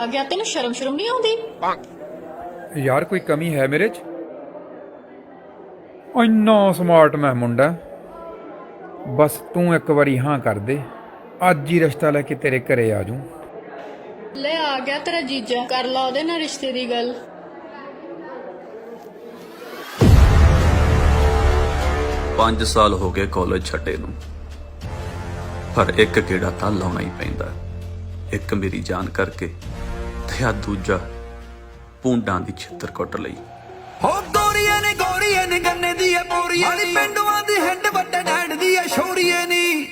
ਆ ਗਿਆ, ਤੈਨੂੰ ਸ਼ਰਮ ਸ਼ਰਮ ਨਹੀਂ ਆਉਂਦੀ? ਯਾਰ ਕੋਈ ਕਮੀ ਹੈ ਮੇਰੇ 'ਚ? ਇੰਨਾ ਸਮਾਰਟ ਮੈਂ ਮੁੰਡਾ, ਬਸ ਤੂੰ ਇੱਕ ਵਾਰੀ ਹਾਂ ਕਰ ਦੇ, ਅੱਜ ਹੀ ਰਿਸ਼ਤਾ ਲੈ ਕੇ ਤੇਰੇ ਘਰੇ ਆ ਜਾਊਂ। ਲੈ ਆ ਗਿਆ ਤੇਰਾ ਜੀਜਾ, ਕਰ ਲਾ ਉਹਦੇ ਨਾਲ ਰਿਸ਼ਤੇ ਦੀ ਗੱਲ। 5 ਸਾਲ ਹੋ ਗਏ ਕਾਲਜ ਛੱਡੇ ਨੂੰ, ਪਰ ਇੱਕ ਗੇੜਾ ਤਾਂ ਲਾਉਣਾ ਹੀ ਪੈਂਦਾ। ਇੱਕ ਮੇਰੀ ਜਾਨ ਕਰਕੇ ਤੇ ਆ ਦੂਜਾ ਪੂੰਡਾਂ ਦੀ ਛਿੱਤਰ ਕੁੱਟ ਲਈ। ਹੋ ਗੋਰੀਏ ਨੇ ਗੰਨੇ ਦੀ ਐ ਪੋਰੀਏ ਨੀ, ਪਿੰਡਵਾਂ ਦੀ ਹਿੰਡ ਵੱਡੇ ਡੈਡ ਦੀ ਐ ਸ਼ੋਰੀਏ ਨੀ।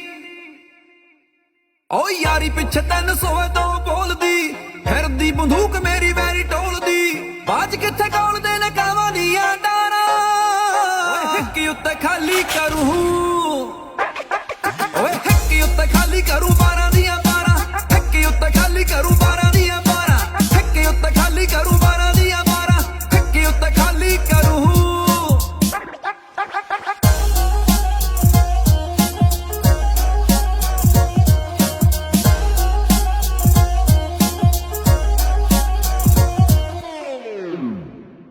ਓ ਯਾਰੀ ਪਿੱਛੇ 300 ਤੋਂ ਬੋਲਦੀ ਫਿਰਦੀ ਬੰਦੂਕ ਮੇਰੀ ਵੈਰੀ ਟੋਲਦੀ। ਬਾਜ ਕਿੱਥੇ ਕੋਲਦੇ ਨੇ ਕਾਵਾਂ ਦੀਆਂ ਡਾਰਾਂ, ਓਏ ਹਿੱਕੀ ਉੱਤੇ ਖਾਲੀ ਕਰੂ, ਓਏ ਹਿੱਕੀ ਉੱਤੇ ਖਾਲੀ ਕਰੂ 12 ਦੀਆਂ 12, ਹਿੱਕੀ ਉੱਤੇ ਖਾਲੀ ਕਰੂ 12 ਦੀਆਂ 12, ਹਿੱਕੀ ਉੱਤੇ ਖਾਲੀ ਕਰੂ 12 ਦੀਆਂ 12, ਹਿੱਕੀ ਉੱਤੇ ਖਾਲੀ ਕਰੂ।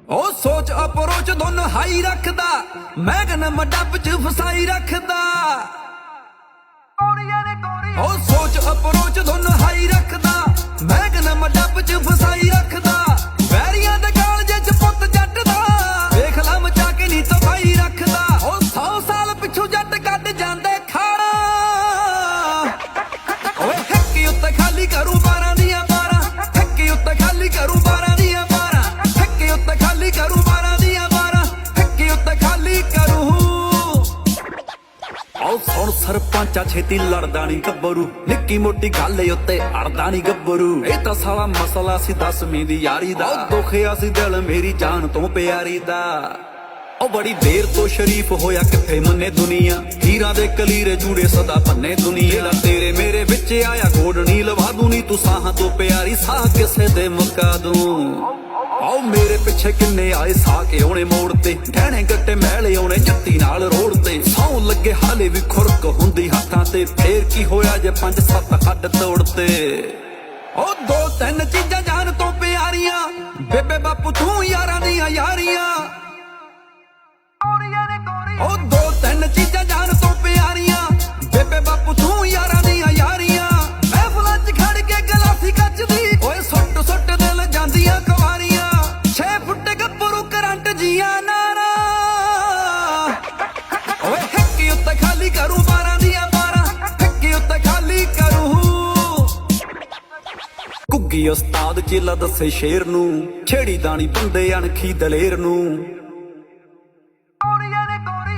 ਉਹ ਸੋਚ ਅਪਰੋਚ ਦੋਨੋਂ ਹਾਈ ਰੱਖਦਾ, ਮੈਂ ਕਹਿੰਦਾ ਮੈਂ ਡੱਬ ਚ ਫਸਾਈ ਰੱਖਦਾ। ਉਹ ਸੋਚ ਅਪਰੋਚ ਦੋਨੋਂ ਹਾਈ ਰੱਖਦਾ, ਮੈਂ ਕਹਿੰਦਾ ਮੈਂ ਡੱਬ ਚ ਫਸਾਈ ਰੱਖਦਾ। ਵੈਰੀਆਂ ਦੇ ਕਾਲਜੇ ਚ ਪੁੱਤ ਜੱਟ ਦਾ, ਵੇਖ ਲਾ ਮਚਾ ਕੇ ਨੀ ਤਬਾਈ ਰੱਖਦਾ। ਉਹ 100 ਸਾਲ ਪਿੱਛੋਂ ਜੱਟ ਕੱਢ ਜਾਂਦੇ ਖਾਣਾ, ਓਏ ਹਿੱਕੀ ਉੱਤੇ ਖਾਲੀ ਕਰੂ 12 ਦੀਆਂ 12, ਹਿੱਕੀ ਉੱਤੇ ਖਾਲੀ ਕਰੂ 12 ਦੀਆਂ 12, ਹਿੱਕੀ ਉੱਤੇ ਖਾਲੀ ਕਰੂ 12 ਦੀਆਂ 12, ਹਿੱਕੀ ਉੱਤੇ ਖਾਲੀ ਕਰੂ। ਆਓ ਸੁਣ ਸਰਪੰਚਾ ਛੇਤੀ ਲੜਦਾ ਨੀ ਗੱਭਰੂ, ਨਿੱਕੀ ਮੋਟੀ ਗੱਲ ਉੱਤੇ ਅੜਦਾ ਨੀ ਗੱਭਰੂ। ਇਹ ਤਾਂ ਸਾਲਾ ਮਸਲਾ ਸੀ 10ਵੀਂ ਦੀ ਯਾਰੀ ਦਾ, ਦੁਖਿਆ ਸੀ ਦਿਲ ਮੇਰੀ ਜਾਨ ਤੋਂ ਪਿਆਰੀ ਦਾ। ਉਹ ਬੜੀ ਦੇਰ ਤੋਂ ਸ਼ਰੀਫ ਹੋਇਆ ਕਿੱਥੇ ਮੰਨੇ ਦੁਨੀਆ, ਹੀਰਾਂ ਦੇ ਕਲੀਰੇ ਜੂੜੇ ਸਦਾ ਪੰਨੇ ਦੁਨੀਆ। ਤੇਰੇ ਮੇਰੇ ਵਿੱਚ ਆਇਆ ਗੋਡਣੀ ਲਵਾ ਦੂ ਨੀ, ਤੂੰ ਸਾਹਾਂ ਤੋਂ ਪਿਆਰੀ ਸਾਹ ਕਿਸੇ ਦੇ ਮੁਕਾ ਦੂੰ। ਆਓ ਮੇਰੇ ਪਿੱਛੇ ਕਿੰਨੇ ਆਏ ਸਾਹ ਕੇ ਆਉਣੇ ਮੋੜ ਤੇ, ਗਹਿਣੇ ਗੱਟੇ ਮੈਲੇ ਆਉਣੇ ਜੱਤੀ ਨਾਲ ਰੋੜ ਤੇ। ਸੌ ਲੱਗੇ ਹਾਲੇ ਵੀ ਖੁਰਕ ਹੁੰਦੀ ਹੱਥਾਂ ਤੇ, ਫੇਰ ਕੀ ਹੋਇਆ ਜੇ 5-7 ਹੱਡ ਤੋੜਤੇ। ਉਹ 2-3 ਚੀਜ਼ਾਂ ਜਾਨ ਤੋਂ ਪਿਆਰੀਆਂ, ਬੇਬੇ ਬਾਪੂ ਤੂੰ ਯਾਰਾਂ ਦੀਆਂ ਯਾਰੀਆਂ। ਉਹ 2-3 ਚੀਜ਼ਾਂ ਜਾਨ ਤੋਂ ਪਿਆਰੀਆਂ, ਬੇਬੇ ਬਾਪੂ ਤੂੰ ਯਾਰਾਂ ਦੀਆਂ ਯਾਰੀਆਂ। ਮਹਿਫਲਾਂ 'ਚ ਖੜ ਕੇ ਗਲਾਸੀ ਕੱਚਦੀ, ਓਏ ਸੁੱਟ ਸੁੱਟ ਦਿਲ ਜਾਂਦੀਆਂ ਕੁਆਰੀਆਂ। 6 ਫੁੱਟ ਗੱਭਰੂ ਕਰੰਟ ਜੀਆਂ ਨਾਰਾ, ਓਏ ਹਿੱਕੀ ਉੱਤੇ ਖਾਲੀ ਕਰੂ 12 ਦੀਆਂ 12, ਹਿੱਕੀ ਉੱਤੇ ਖਾਲੀ ਕਰੂ। ਘੁੱਗੀ ਉਸਤਾਦ ਚੇਲਾ ਦੱਸੇ ਸ਼ੇਰ ਨੂੰ, ਛੇੜੀ ਦਾਣੀ ਬੰਦੇ ਅਣਖੀ ਦਲੇਰ ਨੂੰ।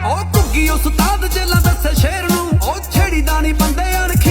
ਉਹ ਘੁੱਗੀ ਉਸਤਾਦ ਚੇਲਾ ਦੱਸੇ ਸ਼ੇਰ ਨੂੰ, ਉਹ ਛੇੜੀ ਦਾਣੀ ਬੰਦੇ ਅਣਖੀ